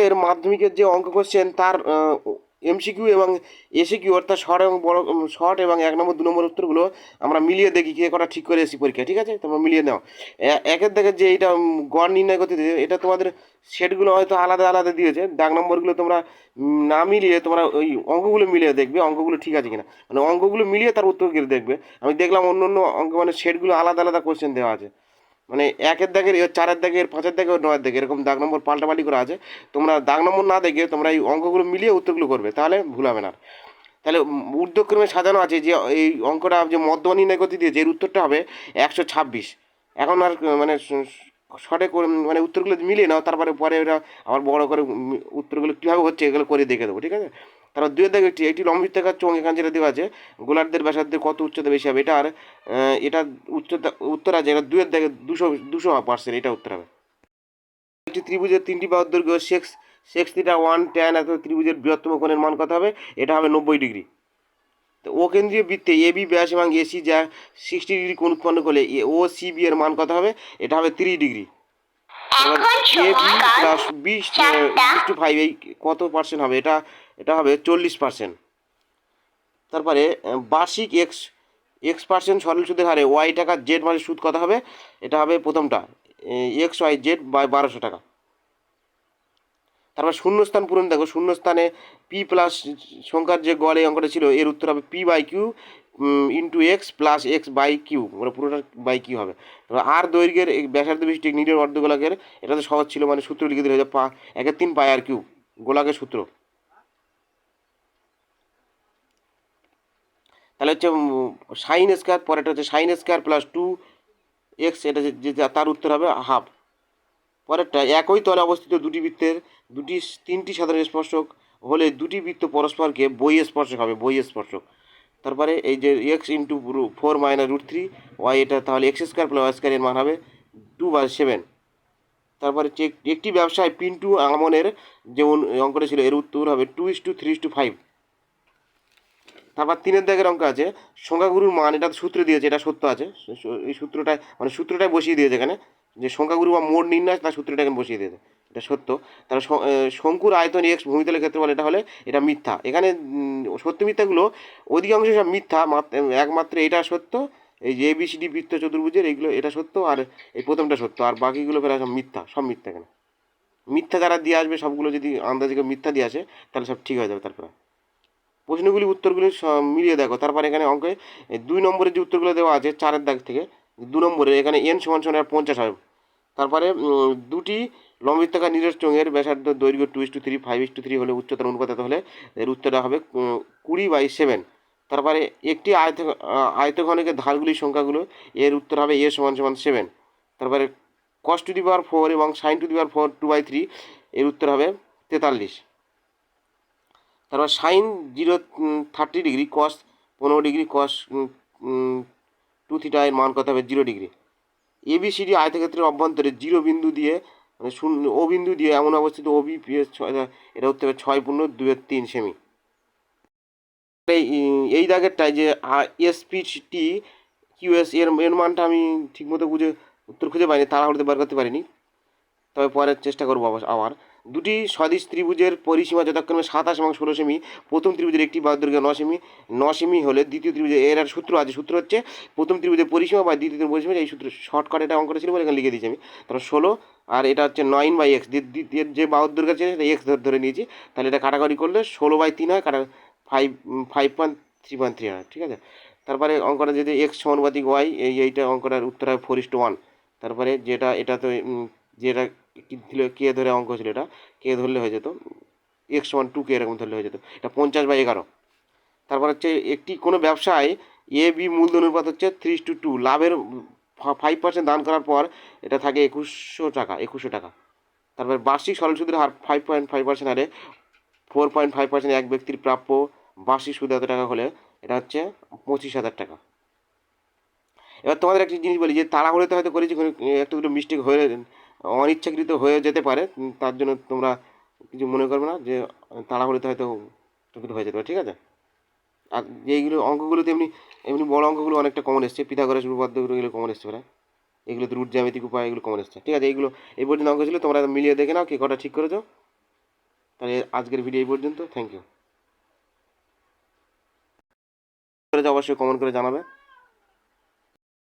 তোমাদের মাধ্যমিকের যে অঙ্ক কোশ্চেন তার এমসিকিউ এবং এসিকিউ অর্থাৎ শর্ট এবং বড় শর্ট এবং 1 নম্বর 2 নম্বর উত্তরগুলো আমরা মিলিয়ে দেখি কে কটা ঠিক করে এসি পরীক্ষা, ঠিক আছে? তোমরা মিলিয়ে নাও। একের দেখে যে এইটা গড় নির্ণয় করতে দিয়েছে, এটা তোমাদের সেটগুলো হয়তো আলাদা আলাদা দিয়েছে, দাগ নম্বরগুলো তোমরা না মিলিয়ে তোমরা ওই অঙ্কগুলো মিলিয়ে দেখবে অঙ্কগুলো ঠিক আছে কিনা, মানে অঙ্কগুলো মিলিয়ে তার উত্তরগুলো দেখবে। আমি দেখলাম অন্য অন্য অঙ্ক মানে সেটগুলো আলাদা আলাদা কোশ্চেন দেওয়া আছে, মানে একের দাগের, 4-এর দাগের, 5-এর দাগের, 9-এর দাগের, এরকম দাগ নম্বর পাল্টাপাল্টি করা আছে। তোমরা দাগ নম্বর না দেখে তোমরা এই অঙ্কগুলো মিলিয়ে উত্তরগুলো করবে, তাহলে ভুল হবে না। তাহলে ঊর্ধ্বক্রমে সাজানো আছে যে এই অঙ্কটা যে মধ্যমা নির্ণয় করতে দিয়েছে, এর উত্তরটা হবে 126। এখন আর মানে শর্টে করে মানে উত্তরগুলো মিলিয়ে নাও, তারপরে পরে ওরা আবার বড় করে উত্তরগুলো কীভাবে হচ্ছে এগুলো করে দেখে দেবো, ঠিক আছে? তারপর 2-এর দাগে একটি লম্ববৃত্তাকার চোঙ, এখানে যেটা দেওয়া আছে গোলার্ধের ব্যাসার্ধের কত উচ্চতা বেশি হবে, এটা উচ্চতা উত্তর আছে, এটা 2-এর দাগে 200%, এটা উত্তর হবে। একটি ত্রিভুজের 3টি বাহুর দৈর্ঘ্য সেক্স থিটা 1 tan, এত ত্রিভুজের বৃহত্তম কোণের মান কত হবে? এটা হবে 90 ডিগ্রি। তো ও কেন্দ্রীয় বৃত্তে এবি ব্যাস এবং এসি যা 60 ডিগ্রি কোণ উৎপন্ন করলে ও সিবি এর মান কত হবে? এটা হবে 30 ডিগ্রি। এবার এবি প্লাস 20:5 এই কত পার্সেন্ট হবে? এটা হবে 40%। তারপরে বার্ষিক এক্স% সরল সুদের হারে ওয়াই টাকা জেড মানে সুদ কত হবে? এটা হবে প্রথমটা XYZ/1200 টাকা। তারপর শূন্যস্থান পূরণ, দেখো শূন্যস্থানে পি প্লাস সংখ্যার যে গড় এই অঙ্কটা ছিল, এর উত্তর হবে P/Q into x plus X/Q, মানে পুরোটা বাই কিউ হবে। আর দৈর্ঘ্যের ব্যাসার্ধ বিশিষ্ট নিরের অর্ধগোলকের, এটা তো সহজ ছিল, মানে সূত্র লিখে দিলে 1/3 πr3 গোলাকের সূত্র। তাহলে হচ্ছে সাইন স্কোয়ার, পরেরটা হচ্ছে সাইন স্কোয়ার প্লাস 2x, এটা যে তার উত্তর হবে হাফ। পরেরটা একই তলে অবস্থিত দুটি বৃত্তের 3টি সাধারণ স্পর্শক হলে দুটি বৃত্ত পরস্পরকে বই স্পর্শক হবে, বই স্পর্শক। তারপরে এই যে x × 4 - √3 y, এটা তাহলে x² + y² এর মান হবে 2/7। তারপরে একটি ব্যবসায় পিন্টু আমনের যেমন অঙ্কটা ছিল, এর উত্তর হবে 2:3:5। তারপর 3-এর দাগের অঙ্ক আছে সংখ্যাগুরুর মান, এটা সূত্র দিয়েছে, এটা সত্য আছে, এই সূত্রটায় মানে সূত্রটাই বসিয়ে দিয়েছে এখানে, যে সংখ্যাগুরু বা মোট নির্ণয় তার সূত্রটা এখানে বসিয়ে দিয়েছে, এটা সত্য। তাহলে শঙ্কুর আয়তন x ভূমিতলের ক্ষেত্রফল, এটা হলে এটা মিথ্যা। এখানে সত্য মিথ্যাগুলো অধিকাংশ সব মিথ্যা, একমাত্র এটা সত্য, এই যে ABCD বৃত্ত চতুর্ভুজের এইগুলো এটা সত্য, আর এই প্রথমটা সত্য, আর বাকিগুলো প্রায় সব মিথ্যা, সব মিথ্যা। এখানে মিথ্যা যারা দিয়ে আসবে সবগুলো যদি আন্দাজে মিথ্যা দিয়ে আসে তাহলে সব ঠিক হয়ে যাবে। তারপরে প্রশ্নগুলি উত্তরগুলি মিলিয়ে দেখো। তারপরে এখানে অঙ্কে 2 নম্বরের যে উত্তরগুলো দেওয়া আছে 4-এর দাগ থেকে 2 নম্বরে, এখানে n = 50 হবে। তারপরে দুটি লম্ববৃত্তাকার নিরেট চোঙের ব্যাসার্ধ দৈর্ঘ্য 2:3 5:3 হলে উচ্চতার অনুপাত হলে এর উত্তরটা হবে 20/7। তারপরে একটি আয়তঘনকের ধারগুলির সংখ্যাগুলো, এর উত্তর হবে a = 7। তারপরে cos⁴ এবং sin⁴ 2/3, এর উত্তর হবে 43। তারপর সাইন 30 ডিগ্রি, কস 15 ডিগ্রি, কস 2 থিটা এর মান কত হবে? 0 ডিগ্রি। ABCD আয়তক্ষেত্রের অভ্যন্তরে 0 বিন্দু দিয়ে মানে ও বিন্দু দিয়ে এমন অবস্থিত OBPS, এটা হতে হবে 6.2/3 সেমি। এই দাগেরটায় যে SPT QS এর মানটা আমি ঠিকমতো উত্তর খুঁজে পাইনি, তাড়াহুড়োতে বার করতে পারিনি, তবে পরের চেষ্টা করবো আবার। দুটি সদিশ ত্রিভুজের পরিসীমা যথাক্রমে 27 এবং 16 সেমি। প্রথম ত্রিভুজের একটি বাহুর দৈর্ঘ্য 9 সেমি হলে দ্বিতীয় ত্রিভুজের, এর সূত্র আছে, সূত্র হচ্ছে প্রথম ত্রিভুজের পরিসীমা বা দ্বিতীয় ত্রিভুজের পরিসীমা, এই সূত্র শর্টকাট এটা অঙ্কটা ছিল বলে এখানে লিখে দিয়েছি আমি। তারপর 16, আর এটা হচ্ছে 9/x, দ্বিতীয় যে বাহুর দৈর্ঘ্য আছে সেটা x ধরে নিয়েছি, তাহলে এটা কাটাকাটি করলে 16/3 হয়, 5.3 হয়, ঠিক আছে? তারপরে অঙ্কটা যদি x সমানুপাতিক y, এইটা অঙ্কটার উত্তর হয় 4:1। তারপরে এটা তো যেটা কে ধরে অঙ্ক ছিল, এটা কে ধরলে হয়ে যেত, x=2k এরকম ধরলে হয়ে যেত, এটা 50/11। তারপর হচ্ছে একটি কোনো ব্যবসায় AB মূলধন অনুপাত হচ্ছে 3:2, লাভের 5% দান করার পর এটা থাকে 2100 টাকা। তারপর বার্ষিক সরল সুদের হার 5.5% হারে 4.5% এক ব্যক্তির প্রাপ্য বার্ষিক সুদ এত টাকা হলে এটা হচ্ছে 25,000 টাকা। এবার তোমাদের একটা জিনিস বলি, যে তাড়াহুড়োতে হয়তো করেছি, একটা দুটো মিস্টেক হয়ে অনিচ্ছাকৃত হয়ে যেতে পারে, তার জন্য তোমরা কিছু মনে করবে না, যে তাড়াহুড়োতে হয়তো হয়ে যেতে পারে, ঠিক আছে? আর এইগুলো অঙ্কগুলোতে এমনি বড় অঙ্কগুলো অনেকটা কমন এসছে, পিথাগোরাস উপপাদ্যগুলো এগুলো কমন এসছে প্রায়, এগুলোতে রুট জ্যামিতিক উপায় এগুলো কমন এসছে, ঠিক আছে? এই পর্যন্ত অঙ্ক ছিল, তোমরা মিলিয়ে দেখে নাও কে কটা ঠিক করেছো। তাহলে আজকের ভিডিও এই পর্যন্ত। Thank you. অবশ্যই কমেন্ট করে জানাবে।